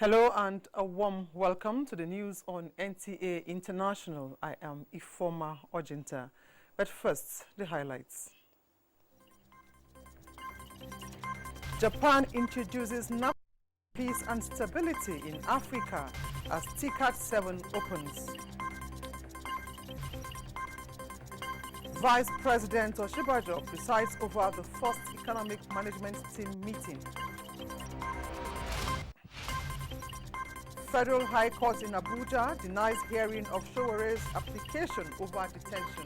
Hello and a warm welcome to the news on NTA International. I am Ifoma Ojinta. But first, the highlights. Japan introduces NAFTA peace and stability in Africa as TCAD 7 opens. Vice President Oshibajo presides over the first economic management team meeting. Federal High Court in Abuja denies hearing of Showere's application over detention.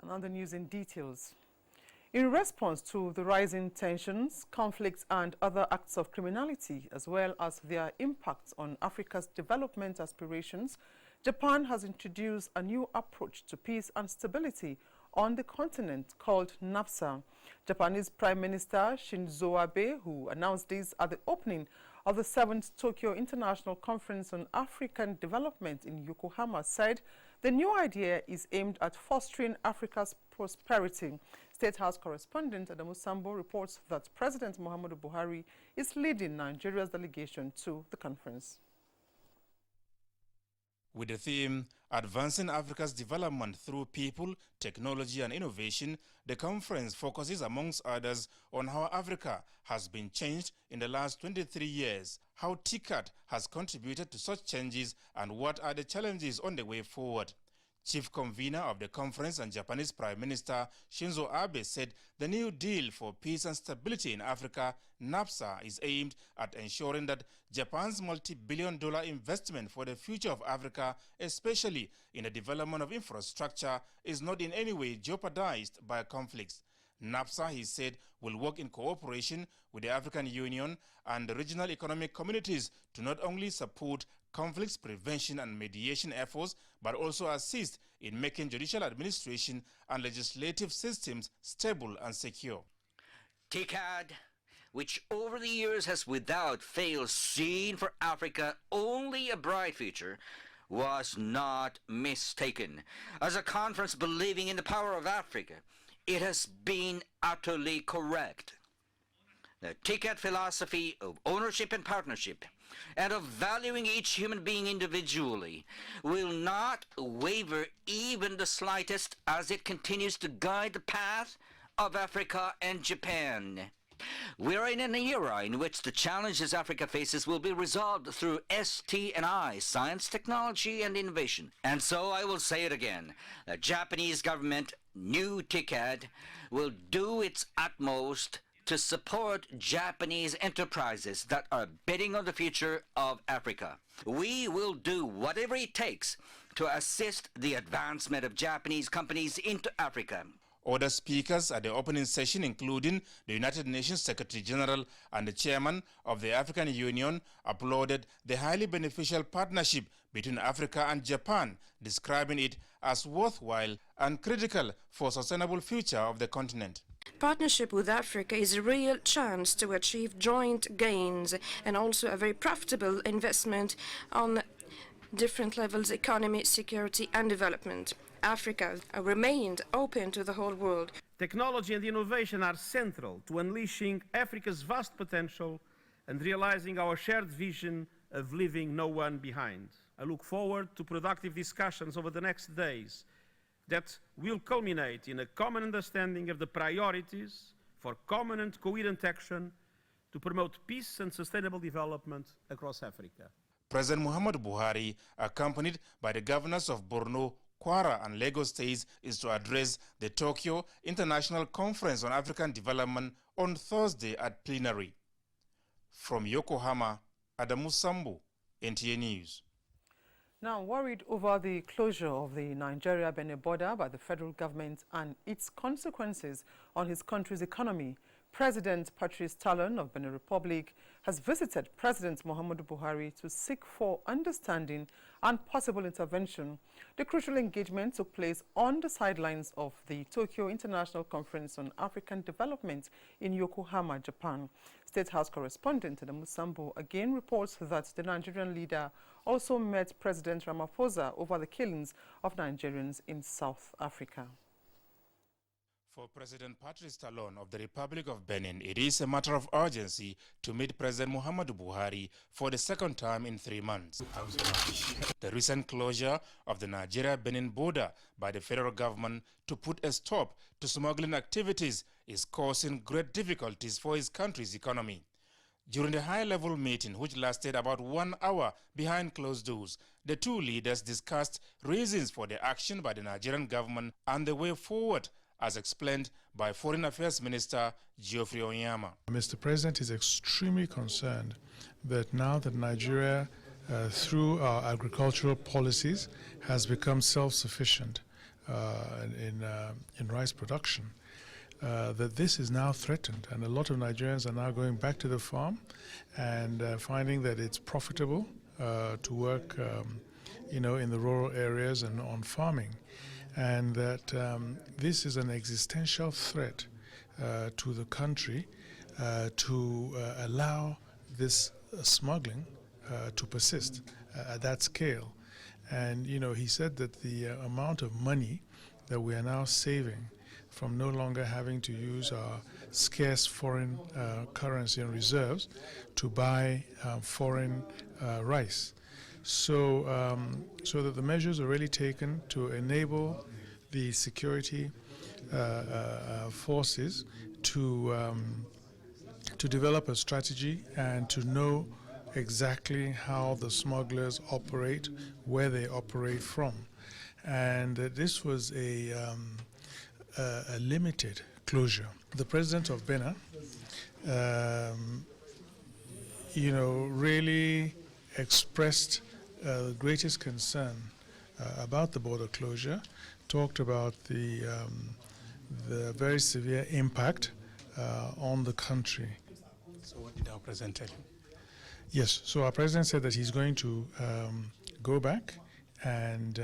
And on the news in details. In response to the rising tensions, conflicts and other acts of criminality, as well as their impacts on Africa's development aspirations, Japan has introduced a new approach to peace and stability on the continent called NAFTA. Japanese Prime Minister Shinzo Abe, who announced this at the opening of the 7th Tokyo International Conference on African Development in Yokohama, said the new idea is aimed at fostering Africa's prosperity. State House correspondent Adamu Sambo reports that President Muhammadu Buhari is leading Nigeria's delegation to the conference. With the theme, Advancing Africa's Development Through People, Technology and Innovation, the conference focuses, amongst others, on how Africa has been changed in the last 23 years, how TCAD has contributed to such changes, and what are the challenges on the way forward. Chief convener of the conference and Japanese Prime Minister Shinzo Abe said the new deal for peace and stability in Africa, NAFTA, is aimed at ensuring that Japan's multi-billion-dollar investment for the future of Africa, especially in the development of infrastructure, is not in any way jeopardized by conflicts. NAFTA, he said, will work in cooperation with the African Union and the regional economic communities to not only support conflicts prevention and mediation efforts, but also assist in making judicial administration and legislative systems stable and secure. TCAD, which over the years has without fail seen for Africa only a bright future, was not mistaken. As a conference believing in the power of Africa, it has been utterly correct. The TCAD philosophy of ownership and partnership, and of valuing each human being individually, will not waver even the slightest as it continues to guide the path of Africa and Japan. We are in an era in which the challenges Africa faces will be resolved through ST&I, science, technology, and innovation. And so I will say it again, the Japanese government, new TCAD, will do its utmost to support Japanese enterprises that are betting on the future of Africa. We will do whatever it takes to assist the advancement of Japanese companies into Africa. Other speakers at the opening session, including the United Nations Secretary General and the Chairman of the African Union, applauded the highly beneficial partnership between Africa and Japan, describing it as worthwhile and critical for sustainable future of the continent. Partnership with Africa is a real chance to achieve joint gains and also a very profitable investment on different levels: economy, security and development. Africa remained open to the whole world. Technology and innovation are central to unleashing Africa's vast potential and realizing our shared vision of leaving no one behind. I look forward to productive discussions over the next days that will culminate in a common understanding of the priorities for common and coherent action to promote peace and sustainable development across Africa. President Muhammadu Buhari, accompanied by the governors of Borno, Kwara and Lagos states, is to address the Tokyo International Conference on African Development on Thursday at plenary. From Yokohama, Adamu Sambu, NTA News. Now, worried over the closure of the Nigeria-Benin border by the federal government and its consequences on his country's economy, President Patrice Talon of Benin Republic has visited President Muhammadu Buhari to seek for understanding and possible intervention. The crucial engagement took place on the sidelines of the Tokyo International Conference on African Development in Yokohama, Japan. State House correspondent Adamu Sambo again reports that the Nigerian leader also met President Ramaphosa over the killings of Nigerians in South Africa. For President Patrice Talon of the Republic of Benin, it is a matter of urgency to meet President Muhammadu Buhari for the second time in 3 months. The recent closure of the Nigeria-Benin border by the federal government to put a stop to smuggling activities is causing great difficulties for his country's economy. During the high-level meeting, which lasted about 1 hour behind closed doors, the two leaders discussed reasons for the action by the Nigerian government and the way forward, as explained by Foreign Affairs Minister Geoffrey Onyama. Mr. President is extremely concerned that now that Nigeria, through our agricultural policies, has become self-sufficient in rice production, that this is now threatened, and a lot of Nigerians are now going back to the farm and finding that it's profitable to work, in the rural areas and on farming, and that this is an existential threat to the country to allow this smuggling to persist at that scale. And he said that the amount of money that we are now saving from no longer having to use our scarce foreign currency and reserves to buy foreign rice. So that the measures are really taken to enable the security forces to develop a strategy and to know exactly how the smugglers operate, where they operate from. And this was a limited closure. The president of Benin, really expressed the greatest concern about the border closure, talked about the very severe impact on the country. So what did our president tell you? Yes, so our president said that he's going to go back and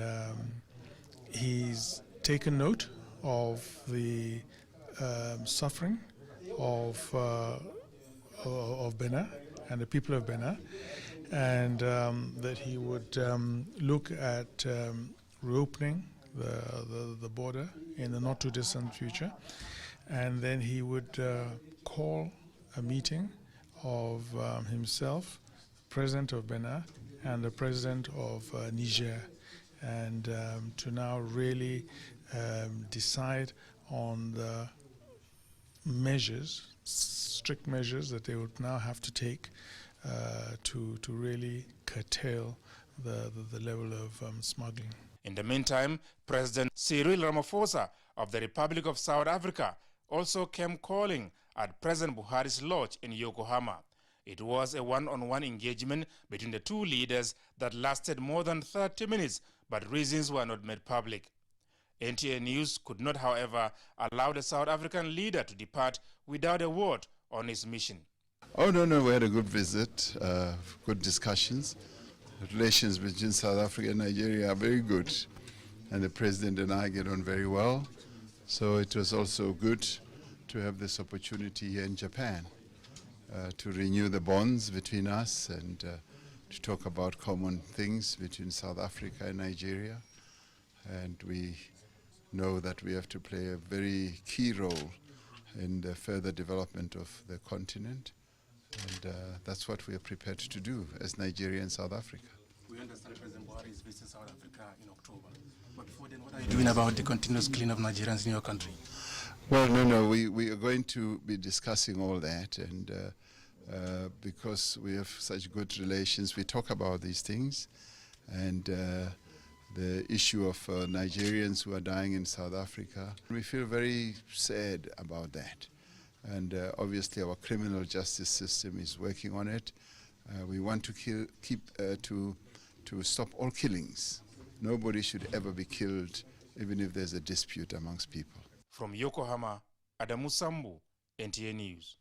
he's taken note of the suffering of Benin and the people of Benin, and that he would look at reopening the border in the not too distant future, and then he would call a meeting of himself, the president of Benin, and the president of Niger, and to now really decide on the measures, strict measures that they would now have to take to really curtail the level of smuggling. In the meantime, President Cyril Ramaphosa of the Republic of South Africa also came calling at President Buhari's lodge in Yokohama. It was a one-on-one engagement between the two leaders that lasted more than 30 minutes, but reasons were not made public. NTA News could not, however, allow the South African leader to depart without a word on his mission. Oh, no, we had a good visit, good discussions. Relations between South Africa and Nigeria are very good, and the president and I get on very well. So it was also good to have this opportunity here in Japan to renew the bonds between us and to talk about common things between South Africa and Nigeria. And we know that we have to play a very key role in the further development of the continent. And that's what we are prepared to do as Nigeria and South Africa. We understand President Buhari is visiting South Africa in October. But before then, what are you doing about the continuous killing of Nigerians in your country? Well, no, we are going to be discussing all that, and because we have such good relations, we talk about these things. And the issue of Nigerians who are dying in South Africa, we feel very sad about that. And obviously our criminal justice system is working on it. We want to to stop all killings. Nobody should ever be killed, even if there's a dispute amongst people. From Yokohama, Adamu Sambu, NTA News.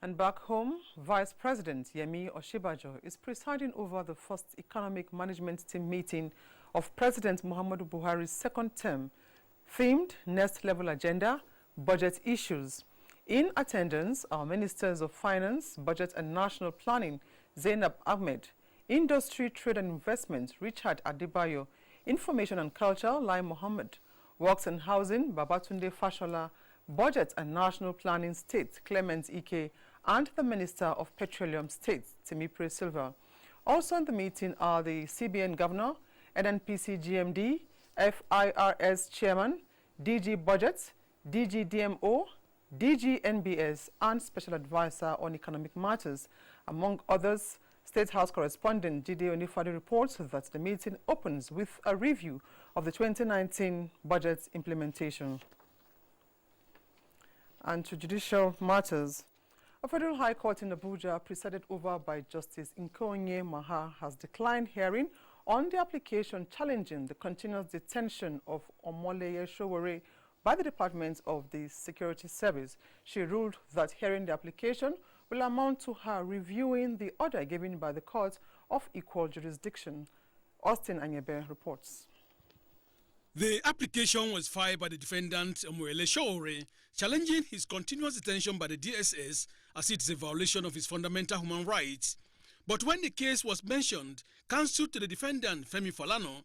And back home, Vice President Yemi Osinbajo is presiding over the first economic management team meeting of President Muhammadu Buhari's second term, themed Next Level Agenda, Budget Issues. In attendance are Ministers of Finance, Budget and National Planning, Zainab Ahmed, Industry, Trade and Investment, Richard Adebayo, Information and Culture, Lai Mohammed, Works and Housing, Babatunde Fashola, Budget and National Planning State, Clement Ike, and the Minister of Petroleum State, Timipre Silva. Also in the meeting are the CBN Governor, NNPC GMD, FIRS Chairman, DG Budget, DG DMO, DG NBS, and Special Advisor on Economic Matters. Among others, State House correspondent Jide Onifade reports that the meeting opens with a review of the 2019 budget implementation. And to judicial matters, a Federal High Court in Abuja, presided over by Justice Nkonye Maha, has declined hearing on the application challenging the continuous detention of Omoleye Sowore by the Department of the Security Service. She ruled that hearing the application will amount to her reviewing the order given by the Court of Equal Jurisdiction. Austin Anyebe reports. The application was filed by the defendant, Omoleye Sowore, challenging his continuous detention by the DSS as it is a violation of his fundamental human rights. But when the case was mentioned, counsel to the defendant, Femi Falana,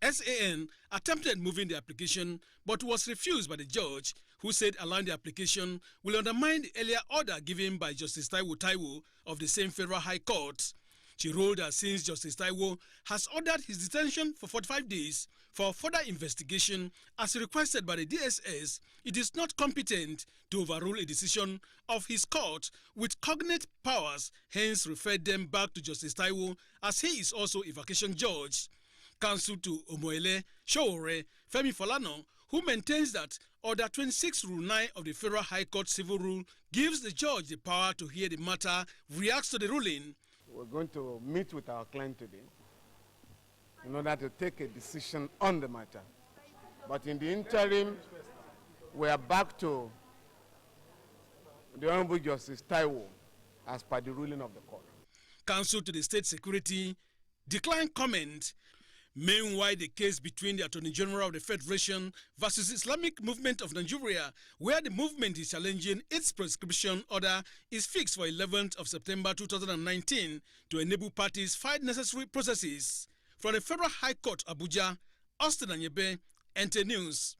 SAN, attempted moving the application but was refused by the judge, who said allowing the application will undermine the earlier order given by Justice Taiwo of the same Federal High Court. She ruled that since Justice Taiwo has ordered his detention for 45 days for further investigation as requested by the DSS, it is not competent to overrule a decision of his court with cognate powers, hence referred them back to Justice Taiwo as he is also a vacation judge. Counsel to Omoleye Sowore, Femi Falana, who maintains that Order 26 Rule 9 of the Federal High Court Civil Rule gives the judge the power to hear the matter, reacts to the ruling. We're going to meet with our client today in order to take a decision on the matter. But in the interim, we are back to the Honorable Justice Taiwo as per the ruling of the court. Counsel to the State Security declined comment. Meanwhile, the case between the Attorney General of the Federation versus Islamic Movement of Nigeria, where the movement is challenging its prescription order, is fixed for 11th of September 2019 to enable parties find necessary processes. From the Federal High Court, Abuja, Austin Anyebe, NTA News.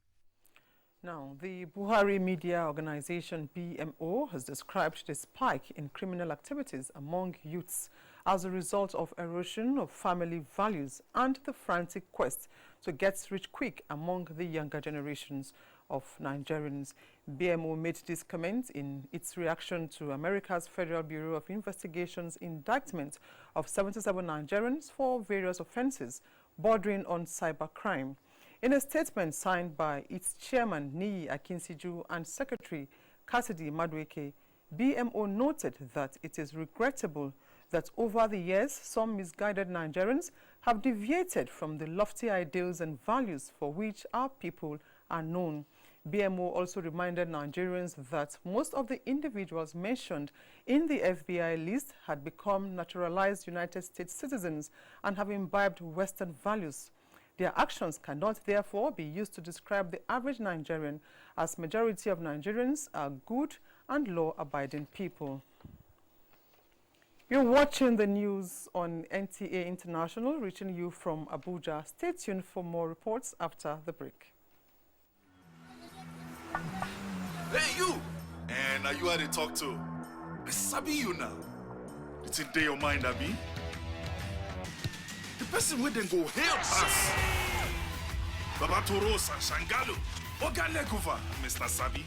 Now, the Buhari Media Organization, BMO, has described the spike in criminal activities among youths as a result of erosion of family values and the frantic quest to get rich quick among the younger generations of Nigerians. BMO made this comment in its reaction to America's Federal Bureau of Investigation's indictment of 77 Nigerians for various offenses bordering on cybercrime. In a statement signed by its chairman, Niyi Akinsiju, and secretary, Cassidy Madueke, BMO noted that it is regrettable that over the years, some misguided Nigerians have deviated from the lofty ideals and values for which our people are known. BMO also reminded Nigerians that most of the individuals mentioned in the FBI list had become naturalized United States citizens and have imbibed Western values. Their actions cannot therefore be used to describe the average Nigerian, as majority of Nigerians are good and law-abiding people. You're watching the news on NTA International, reaching you from Abuja. Stay tuned for more reports after the break. Hey, you! And are you how they talk to? I sabi you now. It's in day your mind, Abi. The person with them go help us. Baba Toros and Shangalu. Oga Lekuva, Mr. Sabi.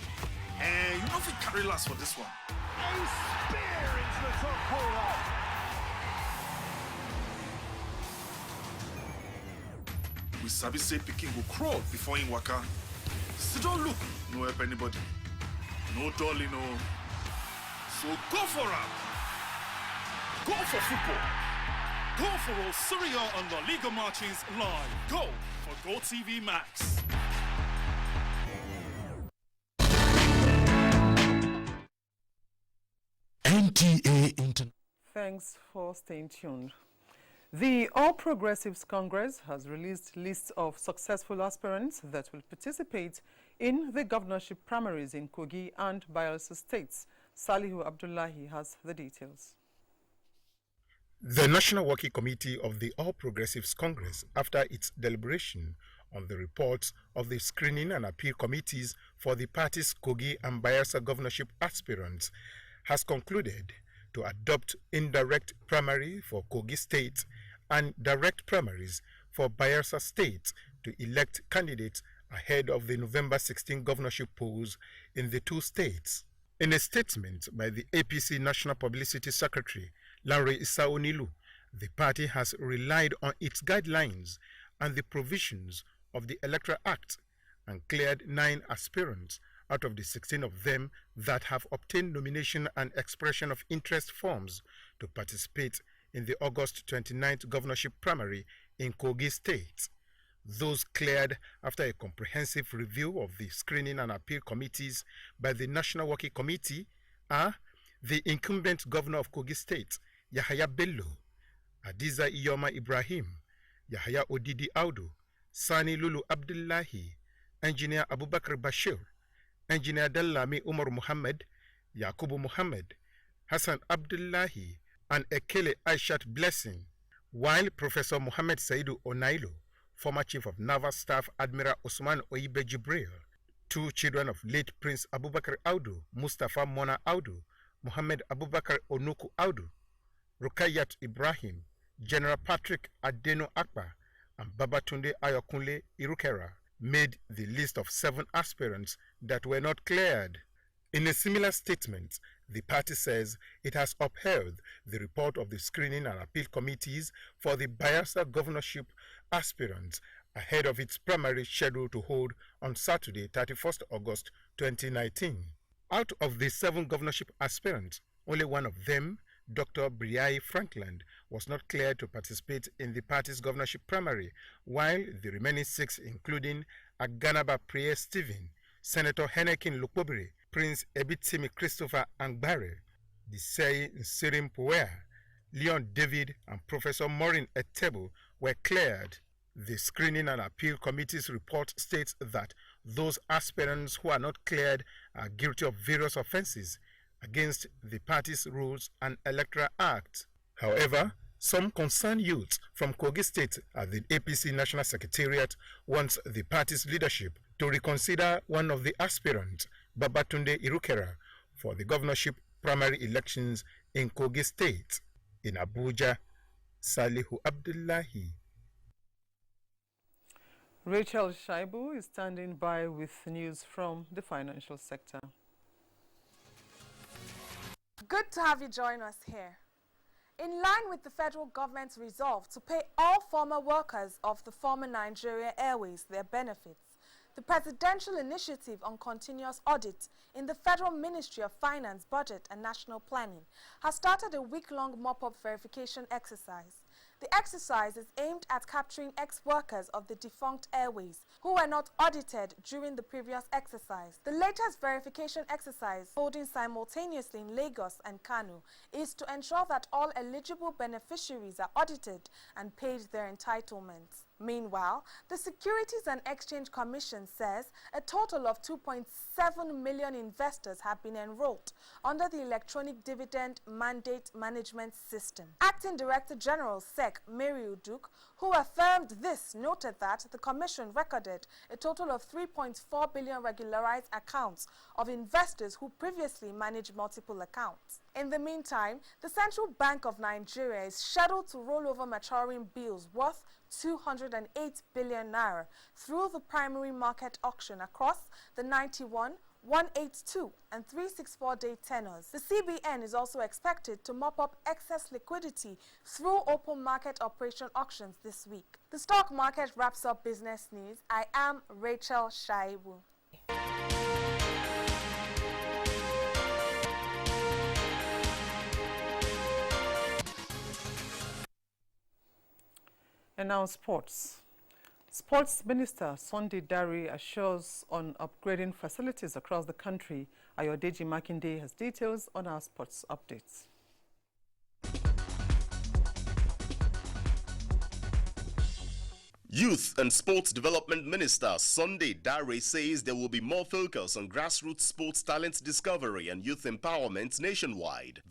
And you know if we carry last for this one. A spear into the top corner. We sabi say Pikin go crawl before in waka. So don't look, no help anybody. No dolly, no. So go for him. Go for football. Go for all Serie A and La Liga matches live. Go for Go TV Max. NTA International. Thanks for staying tuned. The All Progressives Congress has released lists of successful aspirants that will participate in the governorship primaries in Kogi and Bayelsa states. Salihu Abdullahi has the details. The National Working Committee of the All Progressives Congress, after its deliberation on the reports of the screening and appeal committees for the party's Kogi and Bayelsa governorship aspirants, has concluded to adopt indirect primary for Kogi State and direct primaries for Bayelsa State to elect candidates ahead of the November 16 governorship polls in the two states. In a statement by the APC National Publicity Secretary, Lanre Isaonilu, the party has relied on its guidelines and the provisions of the Electoral Act and cleared 9 aspirants out of the 16 of them that have obtained nomination and expression of interest forms to participate in the August 29th governorship primary in Kogi State. Those cleared after a comprehensive review of the screening and appeal committees by the National Working Committee are the incumbent governor of Kogi State, Yahaya Bello, Adiza Iyoma Ibrahim, Yahaya Odidi Audu, Sani Lulu Abdullahi, Engineer Abubakar Bashir, Engineer Dallami Umar Muhammad, Yakubu Muhammad, Hassan Abdullahi, and Ekele Aishat Blessing, while Professor Muhammad Saidu Onailo, former Chief of Naval Staff Admiral Osman Oibe Jibril, 2 children of late Prince Abubakar Audu, Mustafa Mona Audu, Muhammad Abubakar Onuku Audu, Rukayat Ibrahim, General Patrick Adeno Akpa, and Babatunde Ayokunle Irukera made the list of 7 aspirants that were not cleared. In a similar statement, the party says it has upheld the report of the screening and appeal committees for the Bayelsa governorship aspirants ahead of its primary scheduled to hold on Saturday, 31st August 2019. Out of the 7 governorship aspirants, only one of them, Dr. Briai Frankland, was not cleared to participate in the party's governorship primary, while the remaining 6, including Aganaba Priye Stephen, Senator Henekin Lukobiri, Prince Ebitimi Christopher Angbare, Disei Nsirim Puea, Leon David, and Professor Maureen Etebo, were cleared. The screening and appeal committee's report states that those aspirants who are not cleared are guilty of various offenses against the party's rules and Electoral Act. However, some concerned youths from Kogi State at the APC National Secretariat wants the party's leadership to reconsider one of the aspirants, Babatunde Irukera, for the governorship primary elections in Kogi State. In Abuja, Salihu Abdullahi. Rachel Shaibu is standing by with news from the financial sector. Good to have you join us here. In line with the federal government's resolve to pay all former workers of the former Nigeria Airways their benefits, the Presidential Initiative on Continuous Audit in the Federal Ministry of Finance, Budget and National Planning has started a week-long mop-up verification exercise. The exercise is aimed at capturing ex-workers of the defunct airways who were not audited during the previous exercise. The latest verification exercise, holding simultaneously in Lagos and Kano, is to ensure that all eligible beneficiaries are audited and paid their entitlements. Meanwhile, the Securities and Exchange Commission says a total of 2.7 million investors have been enrolled under the Electronic Dividend Mandate Management System. Acting Director General SEC Mary Uduk, who affirmed this, noted that the Commission recorded a total of 3.4 billion regularized accounts of investors who previously managed multiple accounts. In the meantime, the Central Bank of Nigeria is scheduled to roll over maturing bills worth 208 billion naira through the primary market auction across the 91, 182 and 364-day tenors. The CBN is also expected to mop up excess liquidity through open market operation auctions this week. The stock market wraps up business news. I am Rachel Shaibu. And now sports. Sports Minister Sunday Dare assures on upgrading facilities across the country. Ayodeji Makinde has details on our sports updates. Youth and Sports Development Minister Sunday Dare says there will be more focus on grassroots sports talent discovery and youth empowerment nationwide.